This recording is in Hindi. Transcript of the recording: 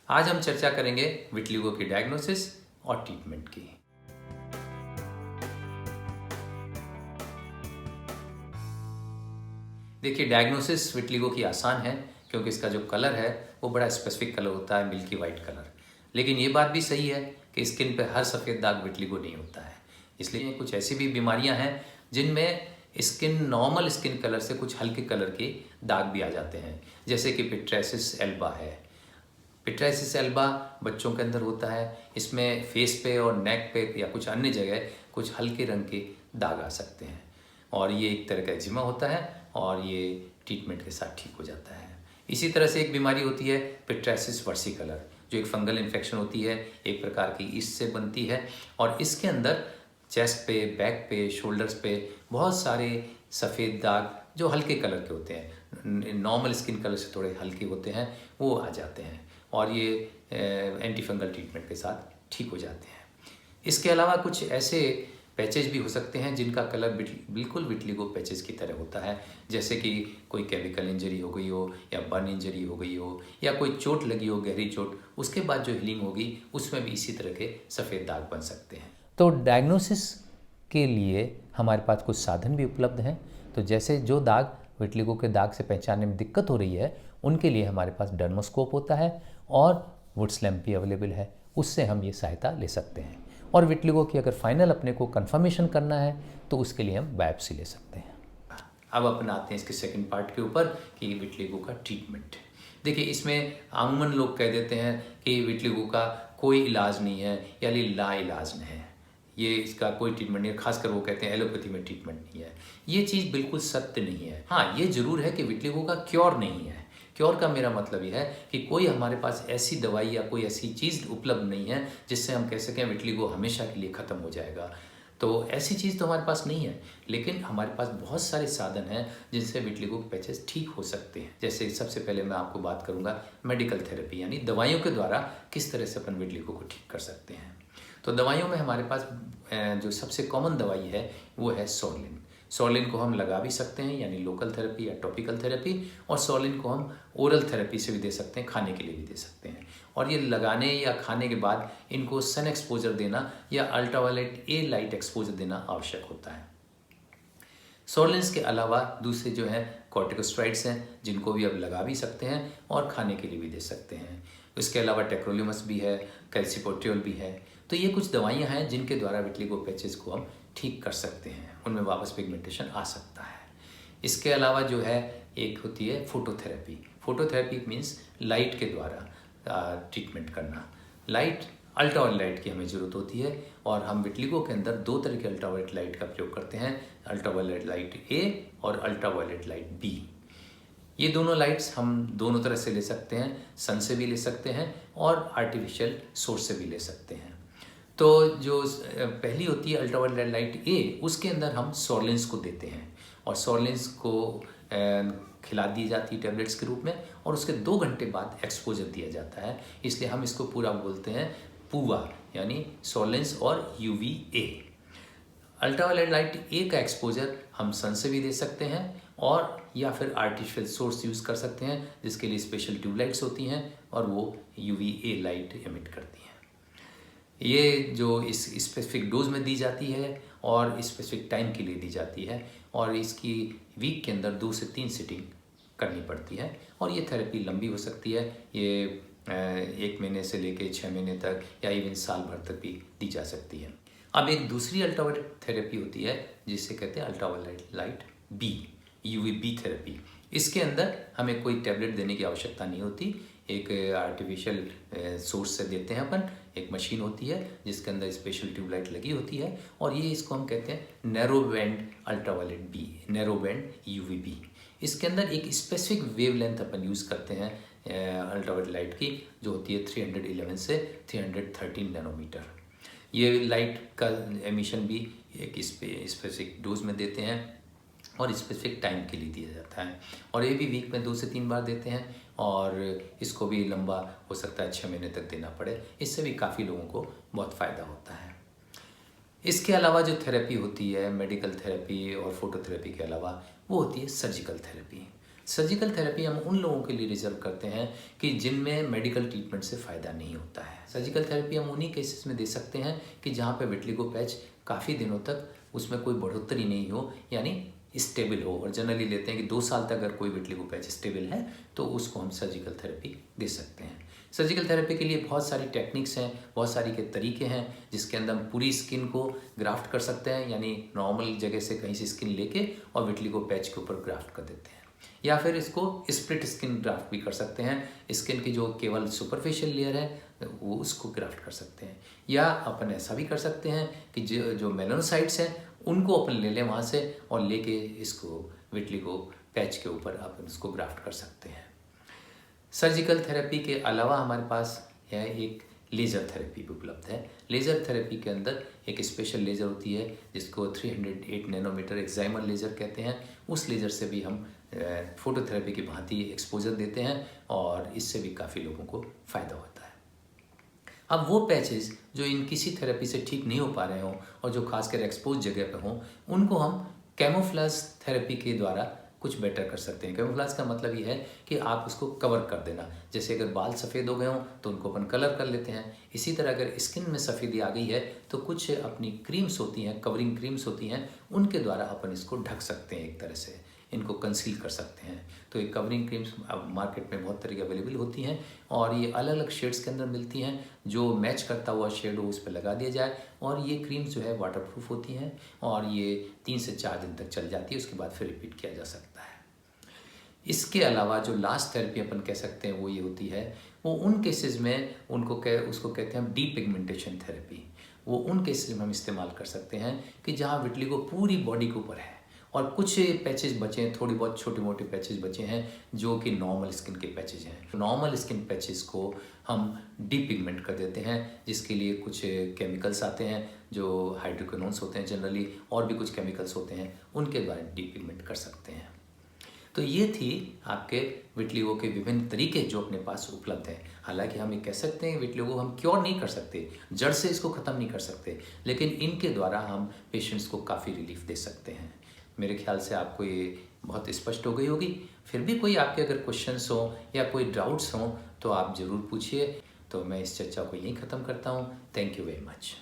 आज हम चर्चा करेंगे विटिलिगो की डायग्नोसिस और ट्रीटमेंट की। देखिए, डायग्नोसिस विटिलिगो की आसान है क्योंकि इसका जो कलर है वो बड़ा स्पेसिफिक कलर होता है, मिल्की वाइट कलर। लेकिन ये बात भी सही है कि स्किन पे हर सफ़ेद दाग विटिलिगो नहीं होता है। इसलिए कुछ ऐसी भी बीमारियां हैं जिनमें स्किन नॉर्मल स्किन कलर से कुछ हल्के कलर के दाग भी आ जाते हैं, जैसे कि पिट्रेसिस एल्बा है। पिट्रेसिस एल्बा बच्चों के अंदर होता है। इसमें फेस पे और नेक पे या कुछ अन्य जगह कुछ हल्के रंग के दाग आ सकते हैं और ये एक तरह का एक्जिमा होता है और ये ट्रीटमेंट के साथ ठीक हो जाता है। इसी तरह से एक बीमारी होती है पिट्रेसिस वर्सिकलर, जो एक फंगल इन्फेक्शन होती है, एक प्रकार की ईस्ट से बनती है और इसके अंदर चेस्ट पे, बैक पे, शोल्डर्स पे बहुत सारे सफ़ेद दाग जो हल्के कलर के होते हैं, नॉर्मल स्किन कलर से थोड़े हल्के होते हैं, वो आ जाते हैं और ये एंटी फंगल ट्रीटमेंट के साथ ठीक हो जाते हैं। इसके अलावा कुछ ऐसे पैचेज भी हो सकते हैं जिनका कलर बिल्कुल विटिलिगो पैचेज की तरह होता है, जैसे कि कोई केमिकल इंजरी हो गई हो या बर्न इंजरी हो गई हो या कोई चोट लगी हो, गहरी चोट, उसके बाद जो हीलिंग होगी उसमें भी इसी तरह के सफ़ेद दाग बन सकते हैं। तो डायग्नोसिस के लिए हमारे पास कुछ साधन भी उपलब्ध हैं। तो जैसे जो दाग विटिलिगो के दाग से पहचानने में दिक्कत हो रही है उनके लिए हमारे पास डर्मोस्कोप होता है और वुड्स लैम्प भी अवेलेबल है, उससे हम ये सहायता ले सकते हैं। और विटिलिगो की अगर फाइनल अपने को कंफर्मेशन करना है तो उसके लिए हम बायोप्सी ले सकते हैं। अब अपन आते हैं इसके सेकंड पार्ट के ऊपर कि विटिलिगो का ट्रीटमेंट। देखिए, इसमें अमूमन लोग कह देते हैं कि विटिलिगो का कोई इलाज नहीं है या लाइलाज है, ये इसका कोई ट्रीटमेंट नहीं है। खासकर वो कहते हैं एलोपैथी में ट्रीटमेंट नहीं है। ये चीज़ बिल्कुल सत्य नहीं है। हाँ, ये जरूर है कि विटिलिगो का क्योर नहीं है। क्योर का मेरा मतलब ये है कि कोई हमारे पास ऐसी दवाई या कोई ऐसी चीज़ उपलब्ध नहीं है जिससे हम कह सकें विटिलिगो हमेशा के लिए ख़त्म हो जाएगा। तो ऐसी चीज़ तो हमारे पास नहीं है, लेकिन हमारे पास बहुत सारे साधन हैं जिनसे विटिलिगो पैचेस ठीक हो सकते हैं। जैसे सबसे पहले मैं आपको बात करूँगा मेडिकल थेरेपी, यानी दवाइयों के द्वारा किस तरह से अपन विटिलिगो को ठीक कर सकते हैं। तो दवाइयों में हमारे पास जो सबसे कॉमन दवाई है वो है सोरलिन। सोरलिन को हम लगा भी सकते हैं, यानी लोकल थेरेपी या टॉपिकल थेरेपी, और सोरलिन को हम ओरल थेरेपी से भी दे सकते हैं, खाने के लिए भी दे सकते हैं। और ये लगाने या खाने के बाद इनको सन एक्सपोजर देना या अल्ट्रावायलेट ए लाइट एक्सपोजर देना आवश्यक होता है। सोरलिन्स के अलावा दूसरे जो हैं कॉर्टिकोस्टेरॉइड्स हैं, जिनको भी अब लगा भी सकते हैं और खाने के लिए भी दे सकते हैं। इसके अलावा टेक्रोलिमस भी है, कैल्सिपोट्रियोल भी है। तो ये कुछ दवाइयाँ हैं जिनके द्वारा विटिलिगो पैचेस को हम ठीक कर सकते हैं, उनमें वापस पिगमेंटेशन आ सकता है। इसके अलावा जो है एक होती है फोटोथेरेपी। फोटोथेरेपी मीन्स लाइट के द्वारा ट्रीटमेंट करना। लाइट, अल्ट्रावायलेट लाइट की हमें ज़रूरत होती है और हम विटिलिगो के अंदर दो तरह के अल्ट्रावायलेट लाइट का प्रयोग करते हैं, अल्ट्रावायलेट लाइट ए और अल्ट्रावायलेट लाइट बी। ये दोनों लाइट्स हम दोनों तरह से ले सकते हैं, सन से भी ले सकते हैं और आर्टिफिशियल सोर्स से भी ले सकते हैं। तो जो पहली होती है अल्ट्रावायलेट लाइट ए, उसके अंदर हम सोरलिन्स को देते हैं और सोरलिन्स को खिला दी जाती है टैबलेट्स के रूप में और उसके 2 घंटे बाद एक्सपोजर दिया जाता है। इसलिए हम इसको पूरा बोलते हैं पूवा, यानी सोरलिन्स और UVA। अल्ट्रावायलेट लाइट ए का एक्सपोजर हम सन से भी दे सकते हैं और या फिर आर्टिफिशियल सोर्स यूज़ कर सकते हैं, जिसके लिए स्पेशल ट्यूबलाइट्स होती हैं और वो UVA लाइट एमिट करती हैं। ये जो इस स्पेसिफिक डोज में दी जाती है और स्पेसिफिक टाइम के लिए दी जाती है और इसकी वीक के अंदर 2 से 3 सिटिंग करनी पड़ती है और ये थेरेपी लंबी हो सकती है। ये 1 महीने से लेके 6 महीने तक या इवन साल भर तक भी दी जा सकती है। अब एक दूसरी अल्ट्रावायलेट थेरेपी होती है जिसे कहते हैं ultraviolet light B, UVB therapy. इसके अंदर हमें कोई टैबलेट देने की आवश्यकता नहीं होती, एक आर्टिफिशियल सोर्स से देते हैं अपन। एक मशीन होती है जिसके अंदर स्पेशल ट्यूबलाइट लगी होती है और ये इसको हम कहते हैं narrow band ultraviolet B, narrow band UVB। इसके अंदर एक स्पेसिफिक वेवलेंथ अपन यूज़ करते हैं अल्ट्रावायलेट लाइट की, जो होती है 311 से 313 नैनोमीटर। ये लाइट का एमिशन भी एक स्पेसिफिक डोज में देते हैं और स्पेसिफिक टाइम के लिए दिया जाता है और ये भी वीक में 2 से 3 बार देते हैं और इसको भी लंबा हो सकता है 6 महीने तक देना पड़े। इससे भी काफ़ी लोगों को बहुत फ़ायदा होता है। इसके अलावा जो थेरेपी होती है मेडिकल थेरेपी और फोटोथेरेपी के अलावा, वो होती है सर्जिकल थेरेपी। सर्जिकल थेरेपी हम उन लोगों के लिए रिजर्व करते हैं कि जिनमें मेडिकल ट्रीटमेंट से फ़ायदा नहीं होता है। सर्जिकल थेरेपी हम उन्हीं केसेस में दे सकते हैं कि जहाँ पे विट्लिगो पैच काफ़ी दिनों तक उसमें कोई बढ़ोतरी नहीं हो, यानी स्टेबल हो। और जनरली लेते हैं कि 2 साल तक अगर कोई विट्लिगो पैच स्टेबल है तो उसको हम सर्जिकल थेरेपी दे सकते हैं। सर्जिकल थेरेपी के लिए बहुत सारी टेक्निक्स हैं, बहुत सारी के तरीके हैं, जिसके अंदर हम पूरी स्किन को ग्राफ्ट कर सकते हैं, यानी नॉर्मल जगह से कहीं से स्किन लेके और विट्लिगो पैच के ऊपर ग्राफ्ट कर देते हैं। या फिर इसको स्प्लिट स्किन ग्राफ्ट भी कर सकते हैं, स्किन की जो केवल सुपरफिशियल लेयर है वो उसको ग्राफ्ट कर सकते हैं। या अपन ऐसा भी कर सकते हैं कि जो मेलानोसाइट्स हैं उनको अपन ले लें वहाँ से और लेके इसको विट्लिगो पैच के ऊपर अपन उसको ग्राफ्ट कर सकते हैं। सर्जिकल थेरेपी के अलावा हमारे पास यह एक लेज़र थेरेपी भी उपलब्ध है। लेज़र थेरेपी के अंदर एक स्पेशल लेज़र होती है जिसको 308 नैनोमीटर एक्साइमर लेज़र कहते हैं। उस लेज़र से भी हम फोटोथेरेपी की भांति एक्सपोजर देते हैं और इससे भी काफ़ी लोगों को फ़ायदा होता है। अब वो पैचेस जो इन किसी थेरेपी से ठीक नहीं हो पा रहे हों और जो खासकर एक्सपोज जगह पे हों, उनको हम कैमोफ्लेज थेरेपी के द्वारा कुछ बेटर कर सकते हैं। कैमोफ्लेज का मतलब ये है कि आप उसको कवर कर देना। जैसे अगर बाल सफ़ेद हो गए हों तो उनको अपन कलर कर लेते हैं। इसी तरह अगर स्किन में सफ़ेदी आ गई है तो कुछ अपनी क्रीम्स होती हैं, कवरिंग क्रीम्स होती हैं, उनके द्वारा अपन इसको ढक सकते हैं, एक तरह से इनको कंसील कर सकते हैं। तो ये कवरिंग क्रीम्स अब मार्केट में बहुत तरह की अवेलेबल होती हैं और ये अलग अलग शेड्स के अंदर मिलती हैं। जो मैच करता हुआ शेड हो उस पर लगा दिया जाए और ये क्रीम्स जो है वाटरप्रूफ होती हैं और ये 3 से 4 दिन तक चल जाती है, उसके बाद फिर रिपीट किया जा सकता है। इसके अलावा जो लास्ट थेरेपी अपन कह सकते हैं वो ये होती है, वो उन केसेस में उसको कहते हैं हम डीपिगमेंटेशन थेरेपी। वो उन केसेस में हम इस्तेमाल कर सकते हैं कि जहाँ विट्लिगो पूरी बॉडी के ऊपर है और कुछ पैचेस बचे हैं, थोड़ी बहुत छोटे मोटे पैचेस बचे हैं जो कि नॉर्मल स्किन के पैचेस हैं। नॉर्मल स्किन पैचेस को हम डीपिगमेंट कर देते हैं, जिसके लिए कुछ केमिकल्स आते हैं जो हाइड्रोक्विनोन्स होते हैं जनरली, और भी कुछ केमिकल्स होते हैं, उनके द्वारा डीपिगमेंट कर सकते हैं। तो ये थी आपके विट्लिगो के विभिन्न तरीके जो अपने पास उपलब्ध हैं। हालांकि हम ये कह सकते हैं विट्लिगो हम क्योर नहीं कर सकते, जड़ से इसको ख़त्म नहीं कर सकते, लेकिन इनके द्वारा हम पेशेंट्स को काफ़ी रिलीफ दे सकते हैं। मेरे ख्याल से आपको ये बहुत स्पष्ट हो गई होगी। फिर भी कोई आपके अगर क्वेश्चंस हो या कोई डाउट्स हों तो आप ज़रूर पूछिए। तो मैं इस चर्चा को यहीं ख़त्म करता हूँ। Thank you very much.